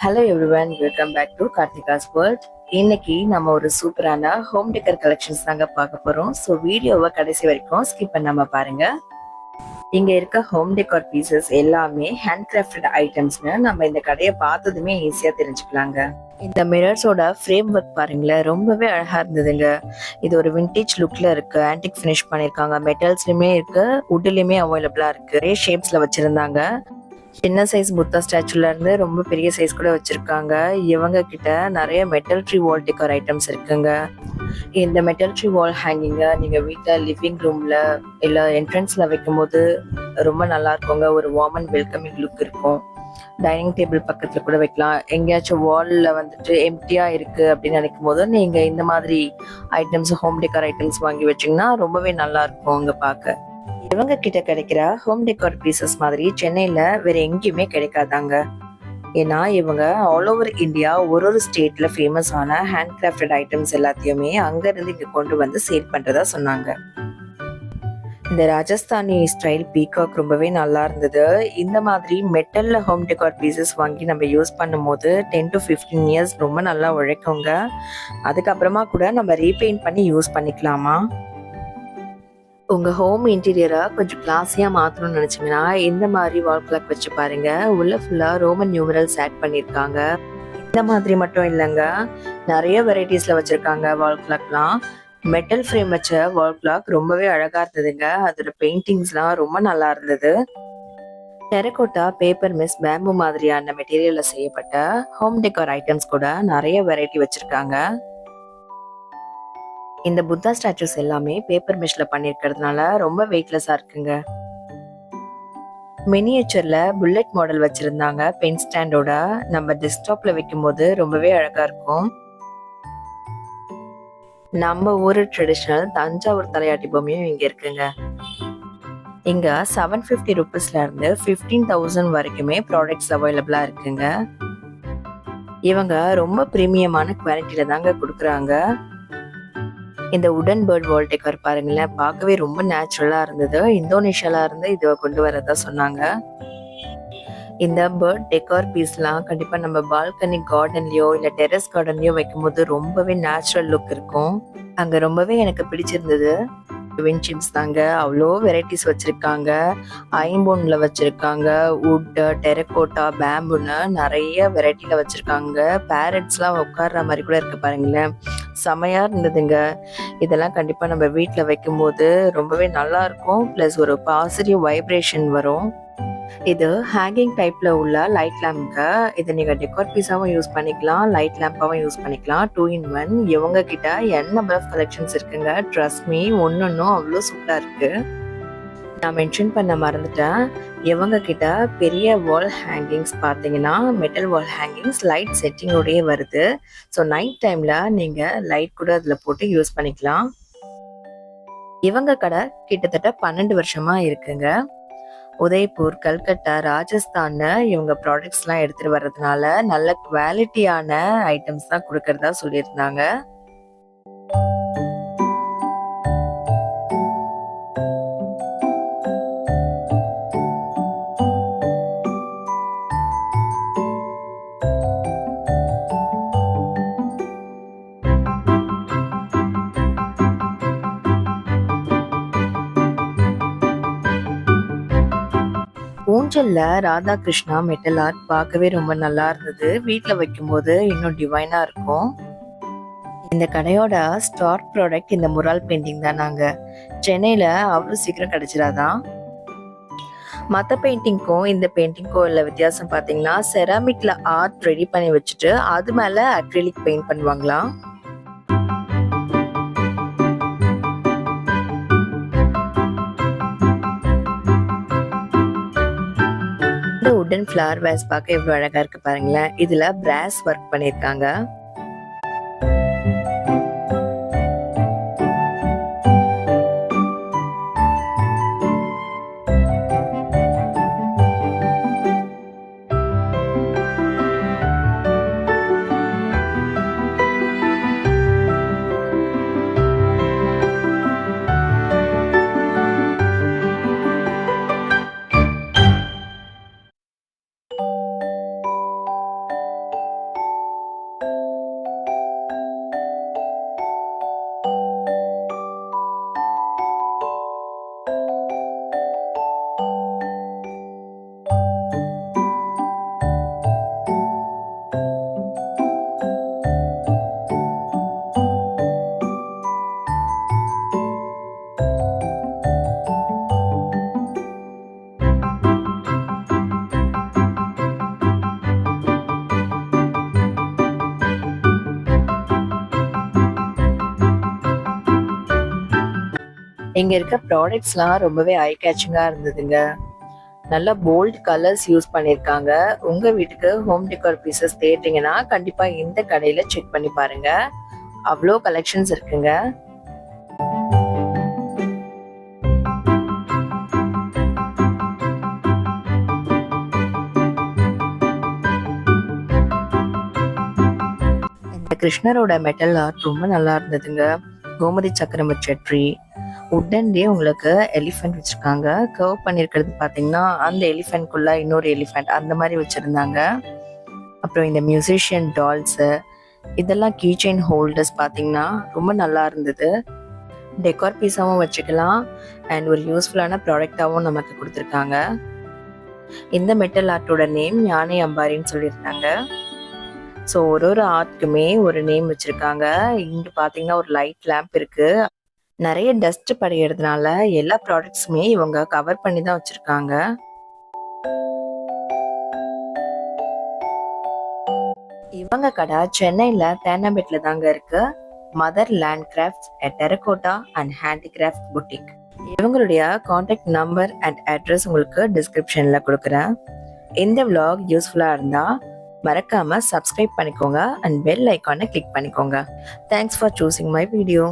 Hello everyone, welcome back to Karthika's world. இன்னைக்கு நம்ம ஒரு சூப்பரான ஹோம் டெக்கர் கலெக்ஷன்ஸ் தாங்க பார்க்க போறோம். ஸோ வீடியோவை கடைசி வரைக்கும் ஸ்கிப் பண்ணாம பாருங்க. இங்க இருக்க ஹோம் டெக்கர் பீசஸ் எல்லாமே ஹேண்ட் கிராஃப்டட் ஐட்டம்ஸ்னு நம்ம இந்த கடையை பார்த்ததுமே ஈஸியா தெரிஞ்சுக்கலாங்க. இந்த மிரர்ஸோட ஃப்ரேம் ஒர்க் பாருங்களேன், ரொம்பவே அழகா இருந்ததுங்க. இது ஒரு விண்டேஜ் லுக்ல இருக்கு, ஆன்டிக் ஃபினிஷ் பண்ணிருக்காங்க. மெட்டல்ஸ்லயுமே இருக்கு, வுட்லயுமே அவைலபிளா இருக்கு. நிறைய ஷேப்ஸ்ல வச்சிருந்தாங்க. சின்ன சைஸ் புத்தா ஸ்டாச்சுல இருந்து ரொம்ப பெரிய சைஸ் கூட வச்சிருக்காங்க. இவங்க கிட்ட நிறைய மெட்டல் ட்ரீ வால் டெக்கர் ஐட்டம்ஸ் இருக்குங்க. இந்த மெட்டல் ட்ரீ வால் ஹேங்கிங்க நீங்க வீட்டுல லிவிங் ரூம்ல இல்ல என்ட்ரன்ஸ்ல வைக்கும் போது ரொம்ப நல்லா இருக்குங்க. ஒரு வார்ம் அண்ட் வெல்கமிங் லுக் இருக்கும். டைனிங் டேபிள் பக்கத்துல கூட வைக்கலாம். எங்கேயாச்சும் வால்ல வந்துட்டு எம்டியா இருக்கு அப்படின்னு நினைக்கும் போது நீங்க இந்த மாதிரி ஐட்டம்ஸ், ஹோம் டெக்கர் ஐட்டம்ஸ் வாங்கி வச்சீங்கன்னா ரொம்பவே நல்லா இருக்கும் அங்க பார்க்க. இவங்க கிட்ட கிடைக்கிற ஹோம் டெக்கர் பீசஸ் மாதிரி சென்னையில வேற எங்கேயுமே கிடைக்காதாங்க. ஏன்னா இவங்க ஆல் ஓவர் இந்தியா ஒரு ஸ்டேட்ல ஃபேமஸ் ஆன ஹேண்ட் கிராஃப்டட் ஐட்டம்ஸ் எல்லாத்தையுமே அங்க இருந்து இங்க கொண்டு வந்து சேல் பண்றதா சொன்னாங்க. இந்த ராஜஸ்தானி ஸ்டைல் பீகாக் ரொம்பவே நல்லா இருந்தது. இந்த மாதிரி மெட்டல்ல ஹோம் டெக்கர் பீசஸ் வாங்கி நம்ம யூஸ் பண்ணும் போது 10 to 15 இயர்ஸ் ரொம்ப நல்லா உழைக்குங்க. அதுக்கப்புறமா கூட நம்ம ரீபெயிண்ட் பண்ணி யூஸ் பண்ணிக்கலாமா. உங்க ஹோம் இன்டீரியரா கொஞ்சம் கிளாஸியா மாத்தணும்னு நினைச்சீங்கன்னா இந்த மாதிரி வால் கிளாக் வச்சு பாருங்க. உள்ள ஃபுல்லா ரோமன் நியூமரல்ஸ் ஆட் பண்ணிருக்காங்க. இந்த மாதிரி மட்டும் இல்லைங்க, நிறைய வெரைட்டிஸ்ல வச்சிருக்காங்க வால் கிளாக்லாம். மெட்டல் ஃப்ரேம் வச்ச வால் கிளாக் ரொம்பவே அழகா இருந்ததுங்க. அதோட பெயிண்டிங்ஸ்லாம் ரொம்ப நல்லா இருந்தது. டெரகோட்டா, பேப்பர் மிஸ், பேம்பு மாதிரியான மெட்டீரியல்ல செய்யப்பட்ட ஹோம் டெக்கர் ஐட்டம்ஸ் கூட நிறைய வெரைட்டி வச்சிருக்காங்க. இந்த புத்தா ஸ்டாச்சுஸ் எல்லாமே பேப்பர் மிஷ்ல பண்ணிருக்கிறதுனால ரொம்ப வெயிட்லெஸ்ஸா இருக்குங்க. மினியேச்சர்ல புல்லட் மாடல் வச்சிருந்தாங்க. பென் ஸ்டாண்டோட நம்ம டெஸ்க்டாப்ல வைக்கும் போது ரொம்பவே அழகா இருக்கும். நம்ம ஊரு ட்ரெடிஷனல் தஞ்சாவூர் தலையாட்டி பொம்மையும் இங்க இருக்குங்க. இங்க 750 ருபீஸ்ல இருந்து 15,000 வரைக்குமே ப்ராடக்ட்ஸ் அவைலபிளா இருக்குங்க. இவங்க ரொம்ப பிரீமியமான குவாலிட்டியில தாங்க கொடுக்குறாங்க. இந்த உடன் பேர்ட் வால் டெக்கர் பாருங்களேன், பார்க்கவே ரொம்ப நேச்சுரலா இருந்தது. இந்தோனேஷியால இருந்து இதை கொண்டு வரதா சொன்னாங்க. இந்த பேர்ட் டெக்கர் பீஸ்லாம் கண்டிப்பா நம்ம பால்கனி கார்டன்லயோ இல்ல டெரஸ் கார்டன்லயோ வைக்கும்போது ரொம்பவே நேச்சுரல் லுக் இருக்கும். அங்க ரொம்பவே எனக்கு பிடிச்சிருந்தது வின்சின்ஸ் தாங்க. அவ்வளோ வெரைட்டிஸ் வச்சிருக்காங்க. ஐம்போன்ல வச்சிருக்காங்க, வுட், டெரகோட்டா, பேம்புன்னு நிறைய வெரைட்டில வச்சிருக்காங்க. பேரட்ஸ்லாம் உட்கார்ற மாதிரி கூட இருக்கு பாருங்களேன், செமையா இருந்ததுங்க. இதெல்லாம் கண்டிப்பா நம்ம வீட்டுல வைக்கும் போது ரொம்பவே நல்லா இருக்கும். பிளஸ் ஒரு பாசிட்டிவ் வைப்ரேஷன் வரும். இது ஹேங்கிங் டைப்ல உள்ள லைட் லேம்ப்ங்க. இதை நீங்க டெக்கர் பீஸாவும் யூஸ் பண்ணிக்கலாம், லைட் லேம்பாவும் யூஸ் பண்ணிக்கலாம். 2 in 1. இவங்க கிட்ட n நம்பர் ஆஃப் கலெக்ஷன்ஸ் இருக்குங்க. ட்ரஸ்ட் மீ, ஒன்னொன்னும் அவ்வளோ சூப்பரா இருக்கு. நான் மென்ஷன் பண்ண மறந்துட்டேன், இவங்க கிட்ட பெரிய வால் ஹேங்கிங்ஸ் பார்த்தீங்கன்னா மெட்டல் வால் ஹேங்கிங்ஸ் லைட் செட்டிங்கோடயே வருது. ஸோ நைட் டைம்ல நீங்க லைட் கூட அதுல போட்டு யூஸ் பண்ணிக்கலாம். இவங்க கடை கிட்டத்தட்ட 12 வருஷமா இருக்குங்க. உதய்பூர், கல்கட்டா, ராஜஸ்தான்னு இவங்க ப்ராடக்ட்ஸ்லாம் எடுத்துட்டு வர்றதுனால நல்ல குவாலிட்டியான ஐட்டம்ஸ் தான் கொடுக்கறதா சொல்லியிருந்தாங்க. ஊஞ்சல்ல ராதா கிருஷ்ணா மெட்டல் ஆர்ட் பார்க்கவே ரொம்ப நல்லா இருந்தது. வீட்டுல வைக்கும்போது இன்னும் டிவைனா இருக்கும். இந்த கடையோட ஸ்டார் ப்ராடக்ட் இந்த முரால் பெயிண்டிங் தான். நாங்க சென்னையில அவ்வளவு சீக்கிரம் கிடைச்சிடாதான். மற்ற பெயிண்டிங்க்கும் இந்த பெயிண்டிங்க்கும் உள்ள வித்தியாசம் பார்த்தீங்கன்னா, செராமிக்ல ஆர்ட் ரெடி பண்ணி வச்சுட்டு அது மேல அக்ரிலிக் பெயிண்ட் பண்ணுவாங்களாம். உடன் ஃபிளவர் வேஸ் பார்க்க எவ்வளவு அழகா இருக்கு பாருங்களேன். இதுல பிராஸ் ஒர்க் பண்ணிருக்காங்க. இங்க இருக்க ப்ராடக்ட்ஸ்லாம் ரொம்பவே ஐ கேச்சிங்கா இருந்ததுங்க. நல்ல போல்ட் கலர்ஸ் யூஸ் பண்ணிருக்காங்க. உங்க வீட்டுக்கு ஹோம் டெக்கோர் பீசஸ் தேடுறீங்கன்னா கண்டிப்பா இந்த கடையில செக் பண்ணி பாருங்க. அவ்வளோ கலெக்ஷன்ஸ் இருக்குங்க. இந்த கிருஷ்ணரோட மெட்டல் ஆர்ட் ரொம்ப நல்லா இருந்ததுங்க. கோமதி சக்கரம் வச்ச ட்ரீ, உட்டன்லயே உங்களுக்கு எலிஃபென்ட் வச்சிருக்காங்க. கர்வ் பண்ணிருக்கிறது பாத்தீங்கன்னா அந்த எலிஃபென்ட்குள்ள இன்னொரு எலிஃபென்ட் அந்த மாதிரி வச்சிருந்தாங்க. அப்புறம் இந்த மியூசிஷியன் டால்ஸ், இதெல்லாம் கீ செயின் ஹோல்டர்ஸ் பாத்தீங்கன்னா ரொம்ப நல்லா இருந்தது. டெக்கார் பீஸாவும் வச்சுக்கலாம் அண்ட் ஒரு யூஸ்ஃபுல்லான ப்ராடக்டாவும் நமக்கு கொடுத்துருக்காங்க. இந்த மெட்டல் ஆர்ட்டோட நேம் யானை அம்பாரின்னு சொல்லியிருந்தாங்க. ஸோ ஒரு ஆர்ட்க்குமே ஒரு நேம் வச்சிருக்காங்க. இங்க பாத்தீங்கன்னா ஒரு லைட் லேம்ப் இருக்கு. நிறைய டஸ்ட் படிகிறதுனால எல்லா ப்ராடக்ட்ஸுமே இவங்க கவர் பண்ணி தான் வச்சிருக்காங்க. இவங்க கடை சென்னையில தேனாம்பேட்ல தாங்க இருக்கு. Mother land crafts terracotta and handicraft boutique. இவங்களுடைய கான்டாக்ட் நம்பர் அண்ட் அட்ரஸ் உங்களுக்கு டிஸ்கிரிப்ஷன்ல கொடுக்குறேன். இந்த vlog யூஸ்ஃபுல்லா இருந்தா மறக்காம சப்ஸ்கிரைப் பண்ணிக்கோங்க அண்ட் பெல் ஐக்கானை கிளிக் பண்ணிக்கோங்க. Thanks for choosing my video.